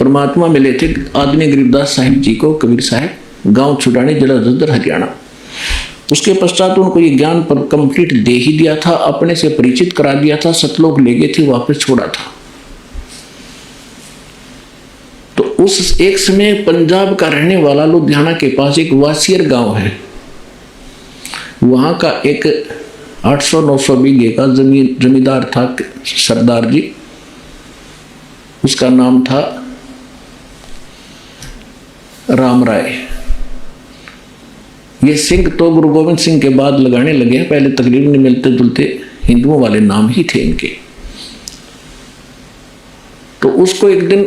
परमात्मा मिले थे आदमी गरीबदास साहिब जी को, कबीर साहब, गांव छुड़ानी, जिला जद्दर, हरियाणा। उसके पश्चात उनको ये ज्ञान पर कंप्लीट दे ही दिया था, अपने से परिचित करा दिया था, सतलोक ले गए थे, वापस छोड़ा था। तो उस एक समय पंजाब का रहने वाला लुधियाना के पास एक वासियर गांव है, वहां का एक 800-900 बीघे का जमींदार था, सरदार जी, उसका नाम था राम राय। ये सिंह तो गुरु गोविंद सिंह के बाद लगाने लगे हैं, पहले तकरीबन मिलते जुलते हिंदुओं वाले नाम ही थे इनके। तो उसको एक दिन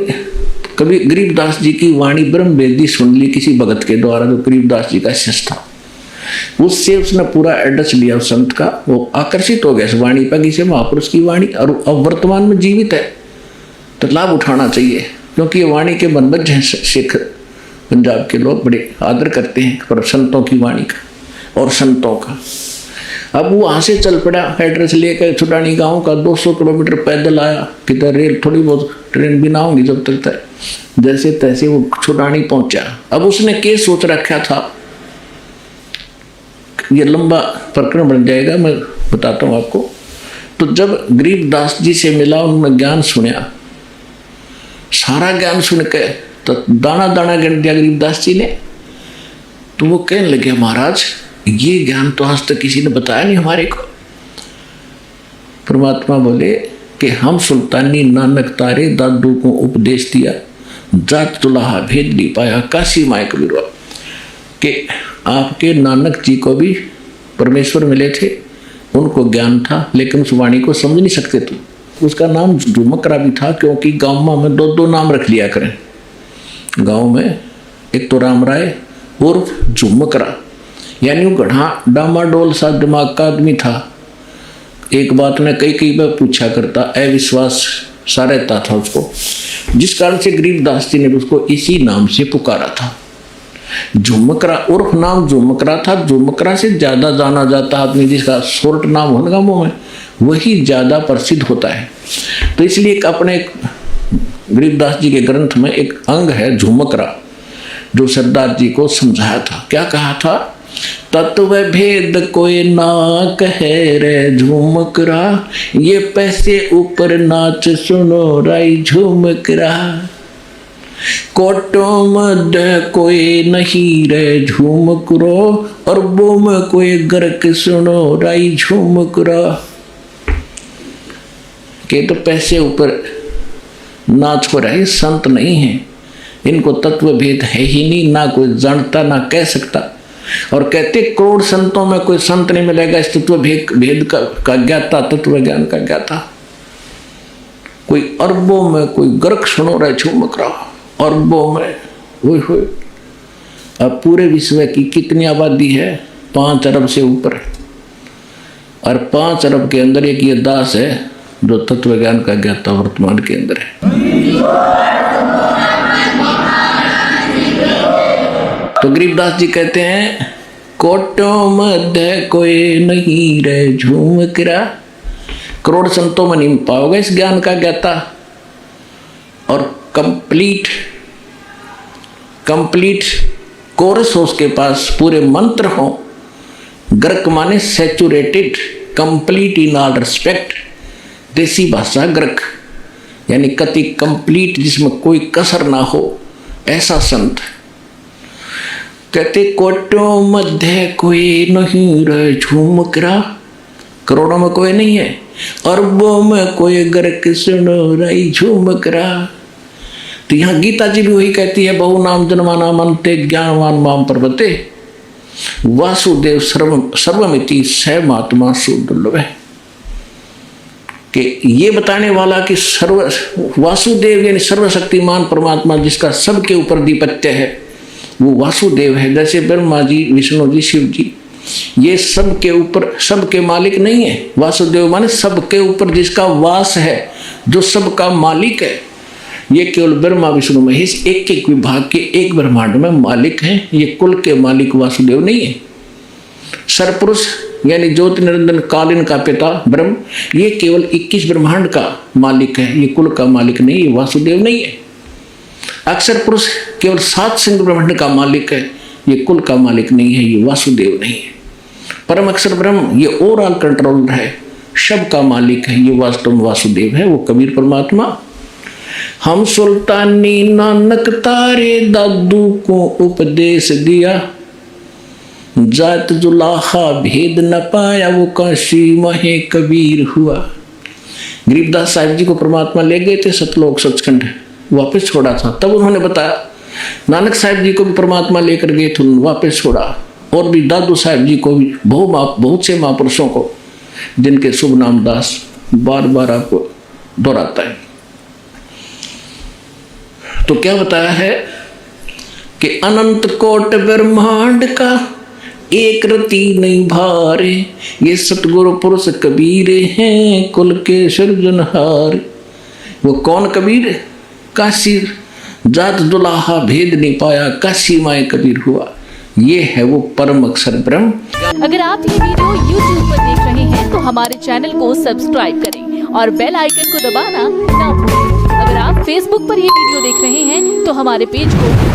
कभी गरीबदास जी की वाणी ब्रह्म वेदी सुन ली किसी भगत के द्वारा, जो गरीबदास जी का शिष्य था। उससे उसने पूरा एड्रेस लिया उस संत का, वो आकर्षित हो गया इस वाणी पर, किसी महापुरुष की वाणी, और अब वर्तमान में जीवित है तो लाभ उठाना चाहिए, क्योंकि ये वाणी के बनबज हैं सिख पंजाब के लोग, बड़े आदर करते हैं पर संतों की वाणी का और संतों का। अब वो वहाँ से चल पड़ा एड्रेस लेकर छुड़ानी गांव का, 200 किलोमीटर पैदल आया, किधर रेल थोड़ी बहुत, ट्रेन भी ना होंगी जब तक तक, जैसे तैसे वो छुड़ानी पहुंचा। अब उसने क्या सोच रखा था, ये लंबा प्रकरण बन जाएगा, मैं बताता हूँ आपको। तो जब गरीबदास जी से मिला, उन्होंने ज्ञान सुना, सारा ज्ञान सुन के तो दाना दाना गिन दिया गरीबदास जी ने। तो वो कहने लगे, महाराज ये ज्ञान तो आज तक किसी ने बताया नहीं हमारे को। परमात्मा बोले कि हम सुल्तानी नानक तारे दादू को उपदेश दिया, जात तुलाहा भेद नहीं पाया, काशी माए कबीर, कि आपके नानक जी को भी परमेश्वर मिले थे, उनको ज्ञान था, लेकिन उस वाणी को समझ नहीं सकते थे। उसका नाम झुमकरा भी था, क्योंकि गाँव में 2-2 नाम रख लिया करें गाँव में, एक तो राम राय उर्फ झुमकरा, यानी वो गढ़ा डामाडोल सा दिमाग का आदमी था। एक बात ने कई बार पूछा करता, अविश्वास सा रहता था उसको, जिस कारण से गरीबदास जी ने उसको इसी नाम से पुकारा था, झुमकरा। उर्फ नाम झुमकरा था। झुमकरा से ज्यादा जाना जाता आदमी जिसका शॉर्ट नाम होगा मुंह में, वही ज्यादा प्रसिद्ध होता है। तो इसलिए अपने गरीबदास जी के ग्रंथ में एक अंग है झुमकरा, जो सरदार जी को समझाया था। क्या कहा था, तत्व भेद कोई ना कहे रे झुमकरा, ये पैसे ऊपर नाच सुनो राई झुमकरा, कोटों में कोई नहीं रे झुमकरो, अरबों में कोई गर्क सुनो राई झुमकरा। के तो पैसे ऊपर नाच हो रहे संत नहीं है, इनको तत्व भेद है ही नहीं, ना कोई जानता ना कह सकता। और कहते करोड़ संतों में कोई संत नहीं मिलेगा इस तत्व भेद का ज्ञाता, तत्व ज्ञान का ज्ञाता। कोई अरबों में कोई गर्क सुनो रहे झुमकरा, अरबों में, हुए। अब पूरे विश्व की कितनी आबादी है, 5 अरब से ऊपर, और 5 अरब के अंदर एक ये दास है जो तत्व ज्ञान का ज्ञाता वर्तमान के अंदर है। तो गरीबदास जी कहते हैं, कोटों मध्य कोई नहीं रे झुमकरा, करोड़ संतों में नहीं पाओगे इस ज्ञान का ज्ञाता। और कंप्लीट कोरस हो उसके पास, पूरे मंत्र हो। ग्रक माने saturated, complete in all respect, देसी भाषा ग्रक, यानी कति कंप्लीट, जिसमें कोई कसर ना हो, ऐसा संत। कहते कोटों मध्य कोई नहीं रे झुमकरा, करोड़ों में कोई नहीं है, अरबों में कोई गर्क सुनो राई झुमकरा। तो यहाँ गीता जी भी वही कहती है, बहु नाम जन्माना मनते ज्ञानवान माम पर्वते, वासुदेव सर्वमिति स महात्मा सुदुर्लभ है। कि ये बताने वाला कि वासुदेव यानी सर्वशक्तिमान परमात्मा, जिसका सबके ऊपर अधिपत्य है, वो वासुदेव है। जैसे ब्रह्मा जी, विष्णु जी, शिव जी, ये सबके ऊपर, सबके मालिक नहीं है। वासुदेव माने सबके ऊपर जिसका वास है, जो सबका मालिक है। ये केवल ब्रह्मा विष्णु महेश एक एक विभाग के एक ब्रह्मांड में मालिक हैं। ये कुल के मालिक वासुदेव नहीं है। सरपुरुष यानी ज्योति निरंजन कालीन का पिता ब्रह्म, ये केवल 21 ब्रह्मांड का मालिक है, ये कुल का मालिक नहीं, ये वासुदेव नहीं है। अक्षर पुरुष केवल 7 सिंह ब्रह्मांड का मालिक है, ये कुल का मालिक नहीं है, ये वासुदेव नहीं है। परम अक्षर ब्रह्म ये ओवरऑल कंट्रोलर है, सब का मालिक है, ये वास्तव में वासुदेव है, वो कबीर परमात्मा। हम सुल्तानी नानक तारे दादू को उपदेश दिया, जात जुलाहा भेद न पाया, वो काशी महे कबीर हुआ। गरीबदास साहिब जी को परमात्मा ले गए थे सतलोक सचखंड, वापस छोड़ा था, तब उन्होंने बताया। नानक साहिब जी को भी परमात्मा लेकर गए थे, वापस छोड़ा। और भी दादू साहिब जी को भी, बहुत से महापुरुषों को जिनके शुभ नाम दास बार बार आपको दोहराता है। तो क्या बताया है कि अनंत कोट ब्रह्मांड का एक रति नहीं भारे, ये सतगुरु पुरुष कबीर हैं कुल के सृजनहार। वो कौन कबीर? काशी जात दुलाहा भेद नहीं पाया, काशी माए कबीर हुआ। ये है वो परम अक्षर ब्रह्म। अगर आप ये वीडियो YouTube पर देख रहे हैं तो हमारे चैनल को सब्सक्राइब करें और बेल आइकन को दबाना ना भूलें। अगर आप Facebook पर ये वीडियो देख रहे हैं तो हमारे पेज को